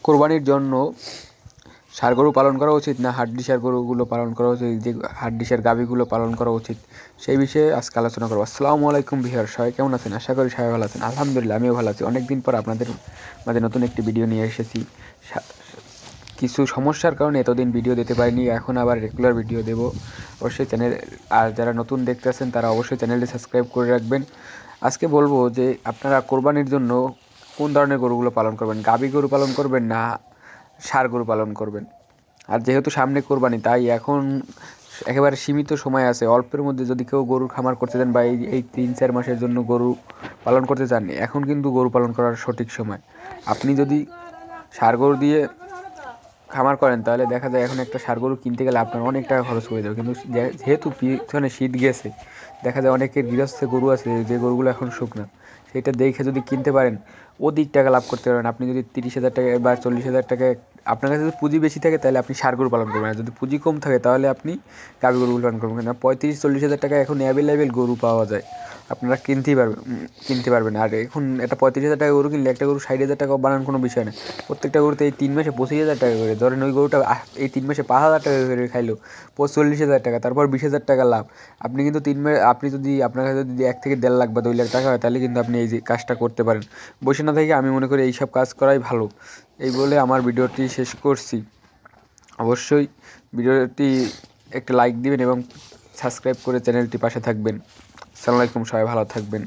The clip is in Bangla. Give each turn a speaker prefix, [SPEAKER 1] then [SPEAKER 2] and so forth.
[SPEAKER 1] কোরবানির জন্য ষাঁড় গরু পালন করা উচিত না হাড্ডিসার গরুগুলো পালন করা উচিত, যে হাড্ডিসার গাভীগুলো পালন করা উচিত, সেই বিষয়ে আজকে আলোচনা করবো। আসসালামু আলাইকুম ভিউয়ার, সবাই কেমন আছেন? আশা করি সবাই ভালো আছেন। আলহামদুলিল্লাহ, আমিও ভালো আছি। অনেক দিন পর আপনাদের মাঝে নতুন একটি ভিডিও নিয়ে এসেছি। কিছু সমস্যার কারণে এতদিন ভিডিও দিতে পারিনি, এখন আবার রেগুলার ভিডিও দেব। অবশ্যই চ্যানেল, আর যারা নতুন দেখতে আছেন তারা অবশ্যই চ্যানেলটি সাবস্ক্রাইব করে রাখবেন। আজকে বলবো যে আপনারা কোরবানির জন্য কোন ধরনের গরুগুলো পালন করবেন, গাভী গরু পালন করবেন না ষাঁড় গরু পালন করবেন। আর যেহেতু সামনে কোরবানি, তাই এখন একেবারে সীমিত সময় আছে, অল্পের মধ্যে যদি কেউ গরুর খামার করতে চান বা এই 3-4 মাসের জন্য গরু পালন করতে চান, এখন কিন্তু গরু পালন করার সঠিক সময়। আপনি যদি ষাঁড় গরু দিয়ে খামার করেন তাহলে দেখা যায় এখন একটা ষাঁড় গরু কিনতে গেলে আপনার অনেক টাকা খরচ হয়ে যাবে। কিন্তু যেহেতু পিছনে শীত গেছে, দেখা যায় অনেকের গৃহস্থে গরু আছে যে গরুগুলো এখন শুকনা, সেটা দেখে যদি কিনতে পারেন অধিক টাকা লাভ করতে পারবেন। আপনি যদি 30,000 টাকা বা 40,000 টাকায়, আপনার কাছে যদি পুঁজি বেশি থাকে তাহলে আপনি ষাঁড় গরু পালন করবেন, আর যদি পুঁজি কম থাকে তাহলে আপনি গাভী গরু পালন করবেন। না, 35-40,000 টাকা এখন অ্যাভেলেবেল গরু পাওয়া যায়, আপনারা কিনতে পারবেন। আর এখন এটা 35,000 টাকা গরু কিনলে একটা গরু 60,000 টাকা বানানোর কোনো বিষয় না। প্রত্যেকটা গরুতে এই 3 মাসে 25,000 টাকা করে, ধরেন ওই গরুটা এই 3 মাসে 5,000 টাকা করে খাইলো, 40,000 টাকা, তারপর 20,000 টাকা লাভ। আপনি কিন্তু আপনি যদি আপনার কাছে যদি 1 থেকে 1.5 লাখ বা 2 লাখ টাকা হয় তাহলে কিন্তু আপনি এই যে কাজটা করতে পারেন। বসে না থেকে আমি মনে করি এইসব কাজ করাই ভালো। এই বলে আমার ভিডিওটি শেষ করছি। অবশ্যই ভিডিওটি একটা লাইক দিবেন এবং সাবস্ক্রাইব করে চ্যানেলটি পাশে থাকবেন। আসসালামু আলাইকুম, সবাই ভালো থাকবেন।